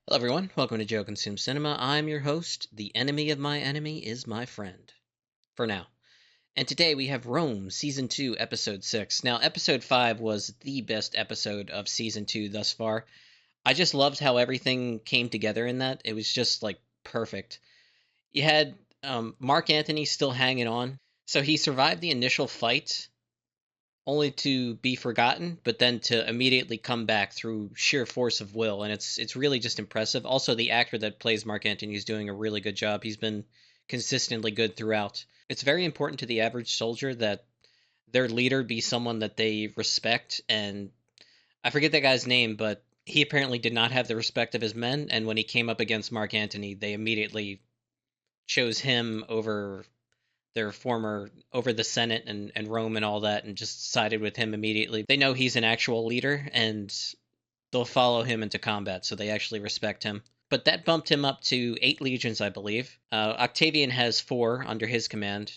Hello, everyone. Welcome to Joe Consume Cinema. I'm your host. The enemy of my enemy is my friend. For now. And today we have Rome, Season 2, Episode 6. Now, Episode 5 was the best episode of Season 2 thus far. I just loved how everything came together in that. It was just, like, perfect. You had Mark Antony still hanging on. So he survived the initial fight, only to be forgotten, but then to immediately come back through sheer force of will, and it's really just impressive. Also, the actor that plays Mark Antony is doing a really good job. He's been consistently good throughout. It's very important to the average soldier that their leader be someone that they respect, and I forget that guy's name, but he apparently did not have the respect of his men, and when he came up against Mark Antony, they immediately chose him over their former over the Senate and Rome and all that and just sided with him immediately. They know he's an actual leader and they'll follow him into combat, so they actually respect him. But that bumped him up to 8 legions, I believe. Octavian has 4 under his command.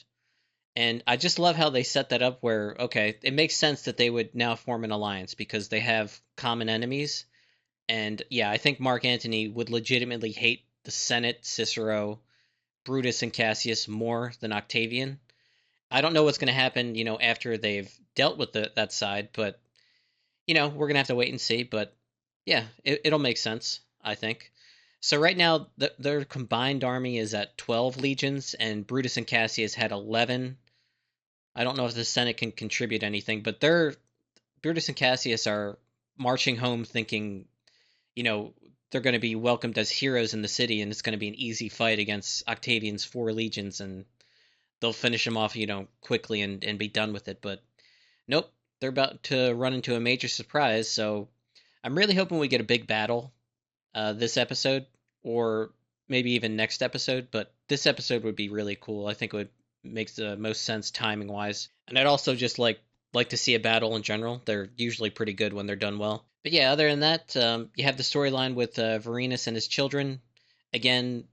And I just love how they set that up where, okay, it makes sense that they would now form an alliance because they have common enemies. And yeah, I think Mark Antony would legitimately hate the Senate, Cicero, Brutus, and Cassius more than Octavian. I don't know what's going to happen, after they've dealt with that side, but we're going to have to wait and see. But yeah, it'll make sense, I think. So right now, their combined army is at 12 legions, and Brutus and Cassius had 11. I don't know if the Senate can contribute anything, but Brutus and Cassius are marching home thinking, you know, they're going to be welcomed as heroes in the city, and it's going to be an easy fight against Octavian's 4 legions, and they'll finish him off, quickly and be done with it. But nope, they're about to run into a major surprise. So I'm really hoping we get a big battle this episode, or maybe even next episode. But this episode would be really cool. I think it would make the most sense timing wise. And I'd also just like to see a battle in general. They're usually pretty good when they're done well. But yeah, other than that, you have the storyline with Varenus and his children. Again,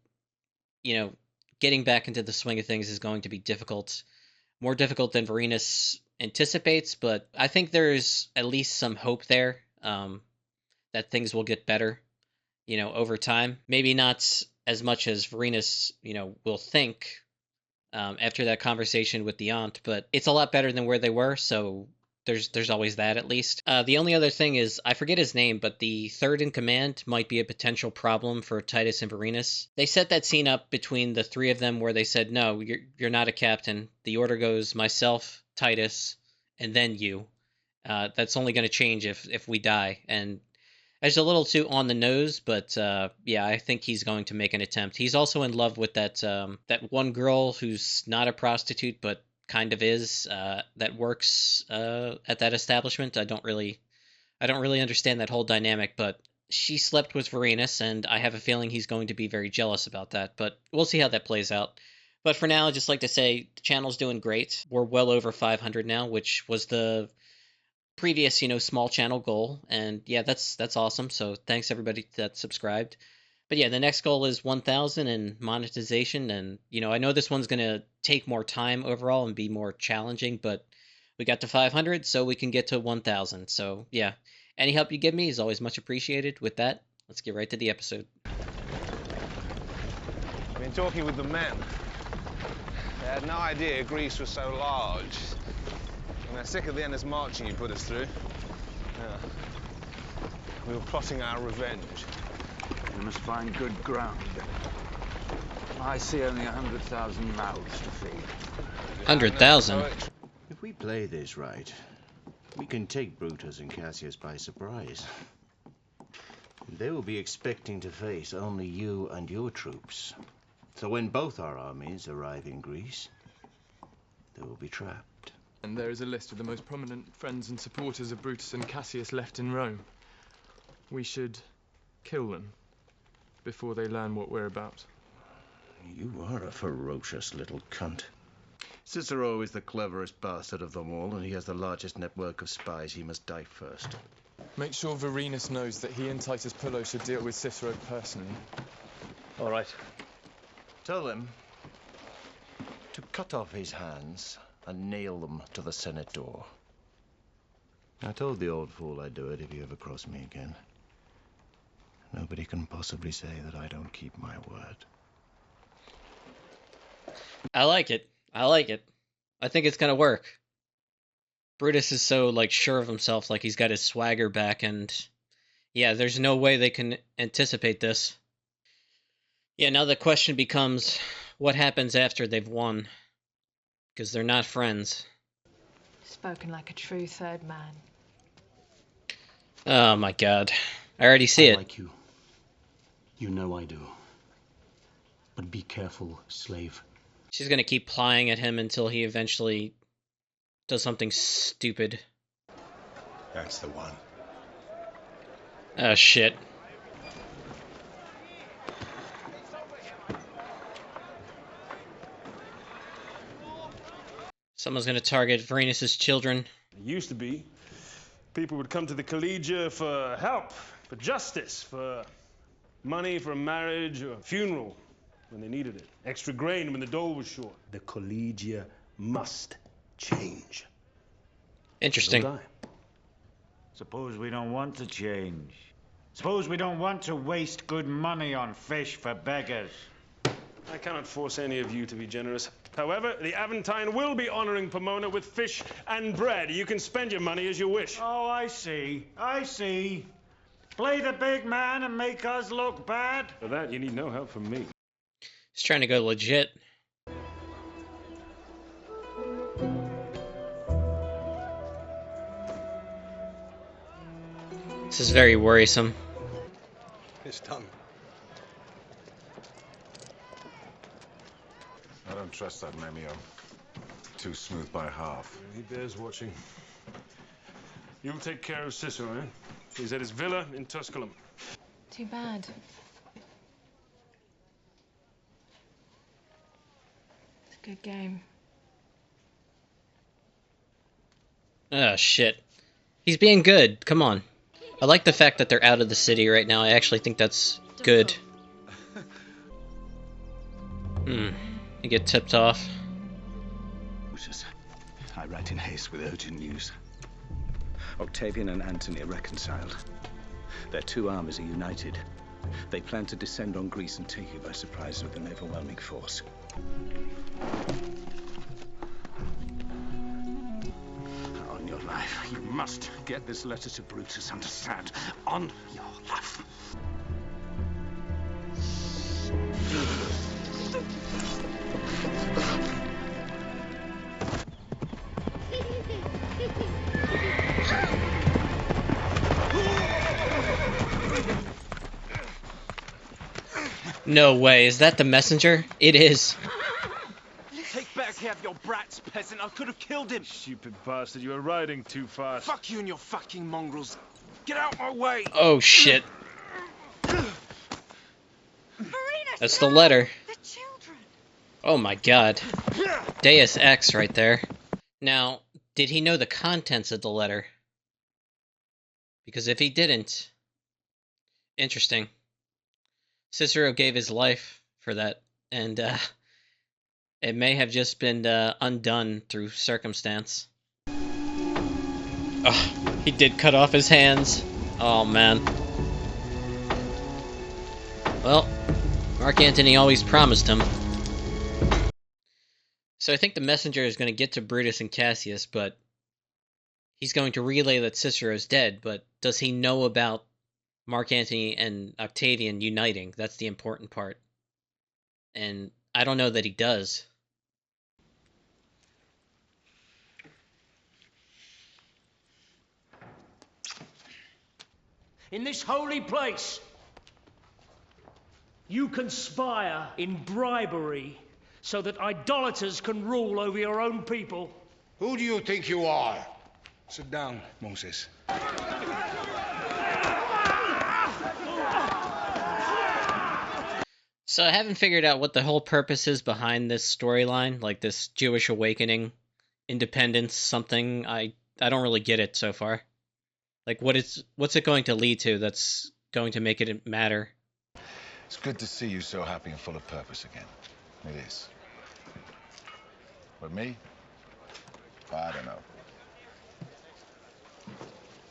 you know, getting back into the swing of things is going to be difficult, more difficult than Varenus anticipates, but I think there's at least some hope there, that things will get better, over time. Maybe not as much as Varenus, will think after that conversation with the aunt, but it's a lot better than where they were, so there's always that at least. The only other thing is I forget his name, but the third in command might be a potential problem for Titus and Varenus. They set that scene up between the three of them where they said, "No, you're not a captain. The order goes myself, Titus, and then you. That's only going to change if we die." And it's a little too on the nose, but yeah, I think he's going to make an attempt. He's also in love with that one girl who's not a prostitute, but kind of is, that works at that establishment. I don't really understand that whole dynamic, but she slept with Varenus, and I have a feeling he's going to be very jealous about that. But we'll see how that plays out. But for now, I'd just like to say the channel's doing great. We're well over 500 now, which was the previous, small channel goal. And yeah, that's awesome. So thanks everybody that subscribed. But yeah, the next goal is 1,000 and monetization. And, I know this one's going to take more time overall and be more challenging, but we got to 500, so we can get to 1,000. So yeah, any help you give me is always much appreciated. With that, let's get right to the episode. I've been talking with the men. They had no idea Greece was so large. And they're sick of the endless marching you put us through. Yeah. We were plotting our revenge. We must find good ground. I see only 100,000 mouths to feed. 100,000? If we play this right, we can take Brutus and Cassius by surprise. They will be expecting to face only you and your troops. So when both our armies arrive in Greece, they will be trapped. And there is a list of the most prominent friends and supporters of Brutus and Cassius left in Rome. We should kill them before they learn what we're about. You are a ferocious little cunt. Cicero is the cleverest bastard of them all, and he has the largest network of spies. He must die first. Make sure Varenus knows that he and Titus Pullo should deal with Cicero personally. All right. Tell him to cut off his hands and nail them to the Senate door. I told the old fool I'd do it if you ever cross me again. Nobody can possibly say that I don't keep my word. I like it. I like it. I think it's gonna work. Brutus is so like sure of himself, like he's got his swagger back, and yeah, there's no way they can anticipate this. Yeah, now the question becomes, what happens after they've won? Because they're not friends. Spoken like a true third man. Oh my god. I already see I it. like you. You know I do. But be careful, slave. She's gonna keep plying at him until he eventually does something stupid. That's the one. Oh shit. Someone's gonna target Varenus' children. It used to be. People would come to the Collegia for help, for justice, for money for a marriage or a funeral when they needed it. Extra grain when the dole was short. The Collegia must change. Interesting. They'll die. Suppose we don't want to change. Suppose we don't want to waste good money on fish for beggars. I cannot force any of you to be generous. However, the Aventine will be honoring Pomona with fish and bread. You can spend your money as you wish. Oh, I see. I see. Play the big man and make us look bad? For that, you need no help from me. He's trying to go legit. This is very worrisome. It's done. I don't trust that Memio. Too smooth by half. He bears watching. You'll take care of Cicero, eh? He's at his villa in Tusculum. Too bad. It's a good game. Oh shit. He's being good. Come on. I like the fact that they're out of the city right now. I actually think that's good. You get tipped off. Brutus, I write in haste with urgent news. Octavian and Antony are reconciled. Their two armies are united. They plan to descend on Greece and take it by surprise with an overwhelming force. On your life, you must get this letter to Brutus, understand? On your life. No way. Is that the messenger? It is. Take better care of your brats, peasant. I could have killed him. Stupid bastard, you were riding too fast. Fuck you and your fucking mongrels. Get out my way. Oh shit. That's the letter. The children. Oh my god. Deus Ex right there. Now, did he know the contents of the letter? Because if he didn't... Interesting. Cicero gave his life for that, and it may have just been undone through circumstance. Oh, he did cut off his hands. Oh man. Well, Mark Antony always promised him. So I think the messenger is going to get to Brutus and Cassius, but he's going to relay that Cicero's dead, but does he know about Mark Antony and Octavian uniting? That's the important part. And I don't know that he does. In this holy place, you conspire in bribery so that idolaters can rule over your own people. Who do you think you are? Sit down, Moses. So I haven't figured out what the whole purpose is behind this storyline, like this Jewish awakening, independence, something. I don't really get it so far. Like what's it going to lead to that's going to make it matter? It's good to see you so happy and full of purpose again. It is. But me? I don't know.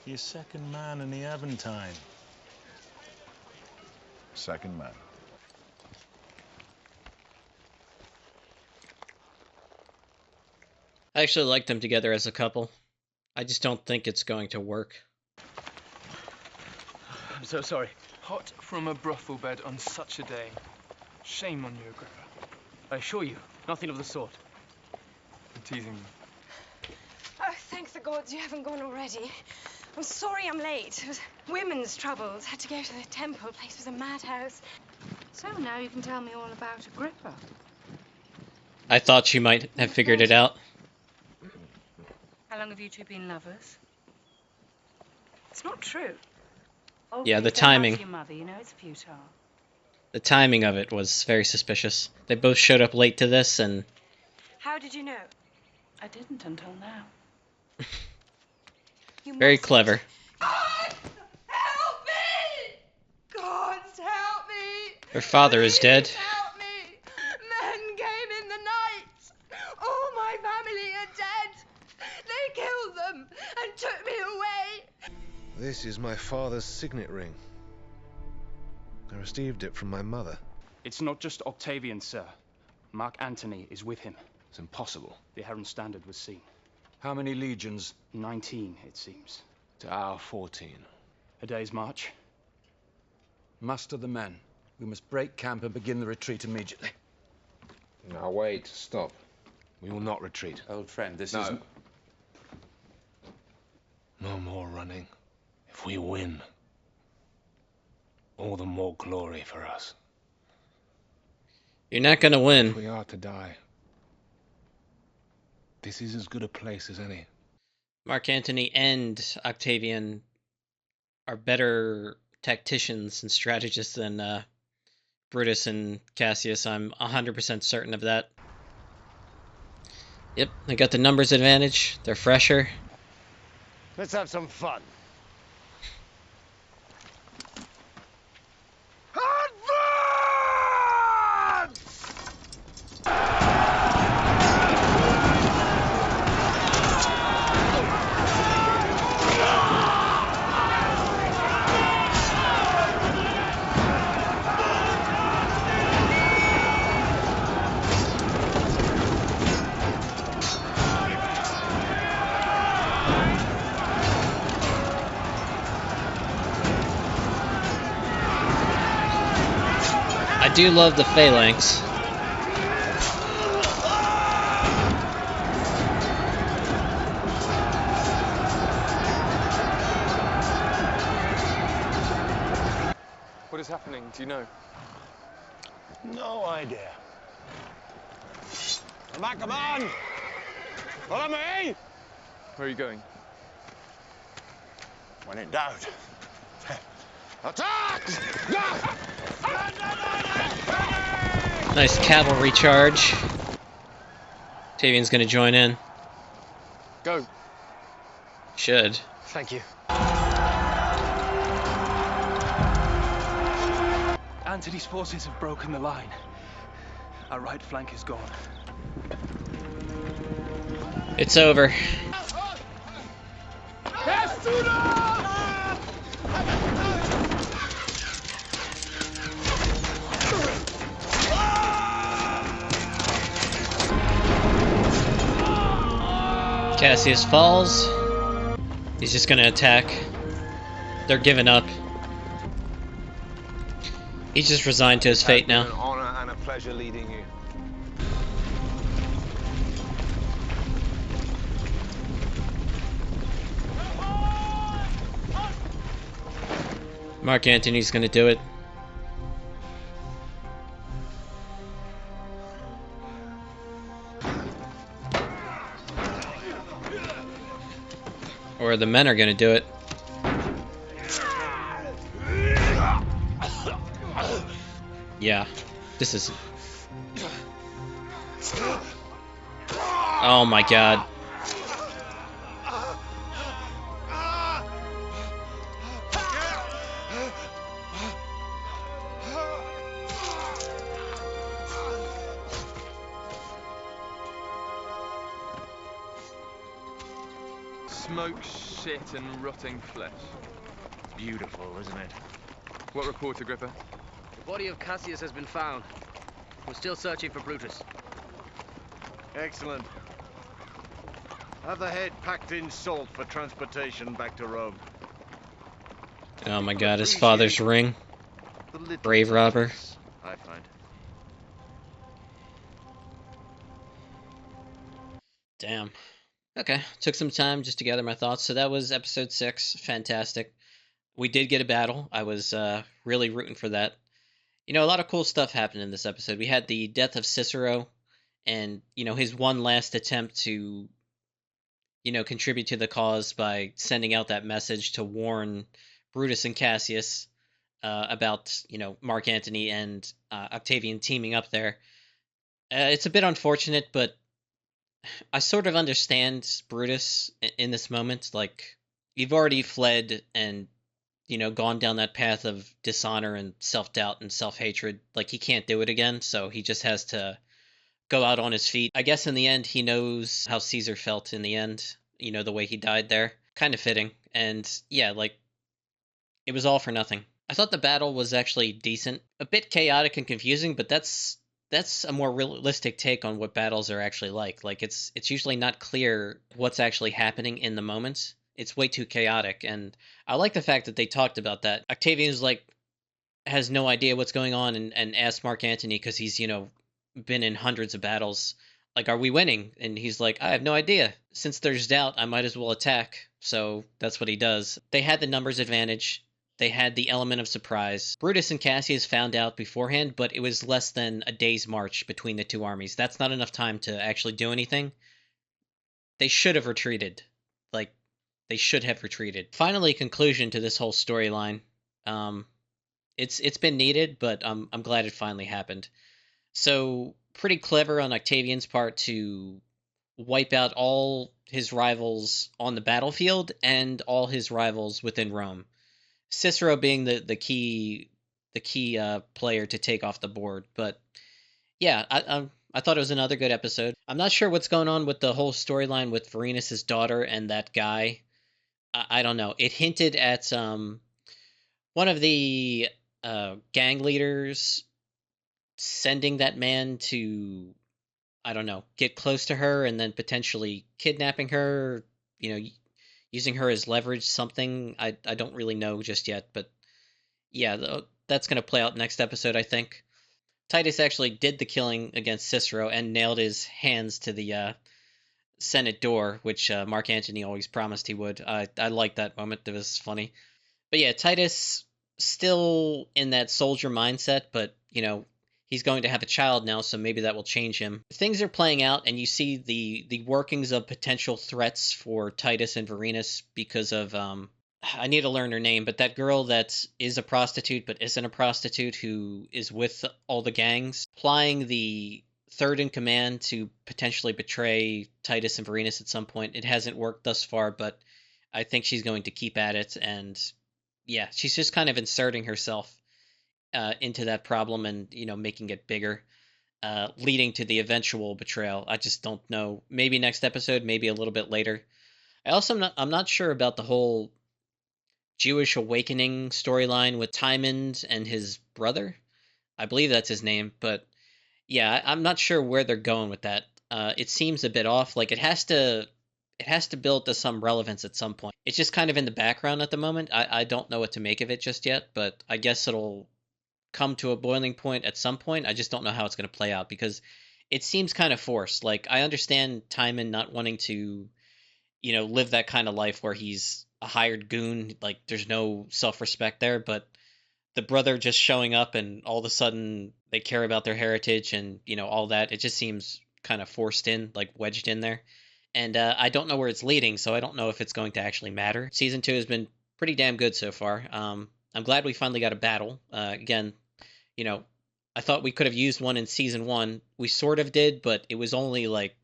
You're second man in the Aventine. second man. I actually like them together as a couple. I just don't think it's going to work. I'm so sorry. Hot from a brothel bed on such a day. Shame on you, Agrippa. I assure you, nothing of the sort. I'm teasing you. Oh, thank the gods you haven't gone already. I'm sorry I'm late. It was women's troubles. Had to go to the temple. The place was a madhouse. So now you can tell me all about Agrippa. I thought she might have figured it out. How long have you two been lovers? It's not true. Oh, Yeah, the please don't lie to timing. your mother, you know it's futile. The timing of it was very suspicious. They both showed up late to this, and How did you know? I didn't until now. You very mustn't. clever. God, help me! Gods, help me! Her father is dead. Help me! Men came in the night. All my family are dead. They killed them and took me away. This is my father's signet ring. I received it from my mother. It's not just Octavian, sir. Mark Antony is with him. It's impossible. The Heron Standard was seen. How many legions? 19, it seems. To our 14. A day's march. Muster the men. We must break camp and begin the retreat immediately. Now wait, stop. We will not retreat. Old friend, this No. is... No more running. If we win, all the more glory for us. You're not gonna win. If we are to die, this is as good a place as any. Mark Antony and Octavian are better tacticians and strategists than Brutus and Cassius. I'm 100% certain of that. Yep, they got the numbers advantage. They're fresher. Let's have some fun. I do love the phalanx. What is happening? Do you know? No idea. Come on! Follow me! Where are you going? When in doubt, attack! Nice cavalry charge. Octavian's gonna join in. Go. Should. Thank you. Antony's forces have broken the line. Our right flank is gone. It's over. Cassius falls. He's just gonna attack. They're giving up. He's just resigned to his fate now. An honor and a pleasure leading you. Mark Antony's gonna do it. Or the men are gonna do it. Yeah, this is... Oh my god. Smoke, shit, and rotting flesh. Beautiful, isn't it? What report, Agrippa? body of Cassius has been found. We're still searching for Brutus. Excellent. Have the head packed in salt for transportation back to Rome. Oh my god, his father's ring. Grave robber. I find. Damn. Okay, took some time just to gather my thoughts. So that was episode 6. Fantastic. We did get a battle. I was really rooting for that. You know, a lot of cool stuff happened in this episode. We had the death of Cicero and, you know, his one last attempt to, you know, contribute to the cause by sending out that message to warn Brutus and Cassius about, you know, Mark Antony and Octavian teaming up there. It's a bit unfortunate, but I sort of understand Brutus in this moment. Like, you've already fled and, you know, gone down that path of dishonor and self-doubt and self-hatred. Like, he can't do it again, so he just has to go out on his feet. I guess in the end, he knows how Caesar felt in the end, you know, the way he died there. Kind of fitting. And yeah, like, it was all for nothing. I thought the battle was actually decent. A bit chaotic and confusing, but that's a more realistic take on what battles are actually like. Like, it's usually not clear what's actually happening in the moment. It's way too chaotic, and I like the fact that they talked about that. Octavian's like has no idea what's going on and asks Mark Antony because he's, you know, been in hundreds of battles. Like, are we winning? And he's like, I have no idea. Since there's doubt, I might as well attack. So that's what he does. They had the numbers advantage. They had the element of surprise. Brutus and Cassius found out beforehand, but it was less than a day's march between the two armies. That's not enough time to actually do anything. They should have retreated. Like, they should have retreated. Finally, conclusion to this whole storyline. It's been needed, but I'm glad it finally happened. So, pretty clever on Octavian's part to wipe out all his rivals on the battlefield and all his rivals within Rome. Cicero being the key player to take off the board. But yeah, I thought it was another good episode. I'm not sure what's going on with the whole storyline with Varenus' daughter and that guy. I don't know. It hinted at one of the gang leaders sending that man to, I don't know, get close to her and then potentially kidnapping her, you know, using her as leverage, something. I don't really know just yet, but yeah, that's going to play out next episode, I think. Titus actually did the killing against Cicero and nailed his hands to the Senate door, which Mark Antony always promised he would. I liked that moment. It was funny. But yeah, Titus still in that soldier mindset, but, you know, he's going to have a child now, so maybe that will change him. Things are playing out, and you see the workings of potential threats for Titus and Varenus because of, I need to learn her name, but that girl that is a prostitute but isn't a prostitute who is with all the gangs, applying the third in command to potentially betray Titus and Varenus at some point. It hasn't worked thus far, but I think she's going to keep at it, and yeah, she's just kind of inserting herself into that problem and, you know, making it bigger, leading to the eventual betrayal. I just don't know. Maybe next episode, maybe a little bit later. I'm not sure about the whole Jewish awakening storyline with Timon and his brother. I believe that's his name, but yeah, I'm not sure where they're going with that. It seems a bit off. Like, it has to build to some relevance at some point. It's just kind of in the background at the moment. I don't know what to make of it just yet, but I guess it'll come to a boiling point at some point. I just don't know how it's going to play out because it seems kind of forced. Like, I understand Timon not wanting to, you know, live that kind of life where he's a hired goon. Like, there's no self-respect there, but the brother just showing up and all of a sudden they care about their heritage and, you know, all that. It just seems kind of forced in, like wedged in there. And I don't know where it's leading, so I don't know if it's going to actually matter. Season 2 has been pretty damn good so far. I'm glad we finally got a battle. Again, you know, I thought we could have used one in Season 1. We sort of did, but it was only like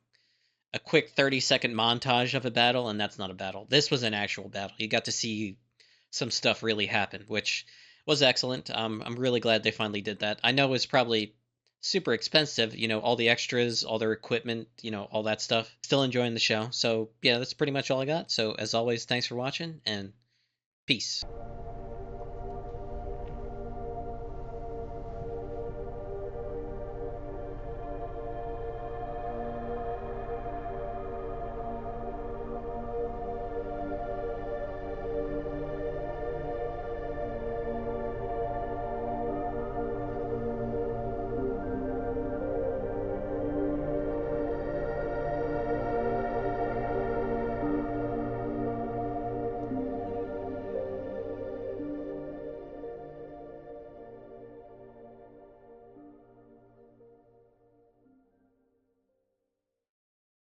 a quick 30-second montage of a battle, and that's not a battle. This was an actual battle. You got to see some stuff really happen, which was excellent. I'm really glad they finally did that. I know it was probably super expensive, you know, all the extras, all their equipment, you know, all that stuff. Still enjoying the show. So yeah, that's pretty much all I got. So as always, thanks for watching and peace.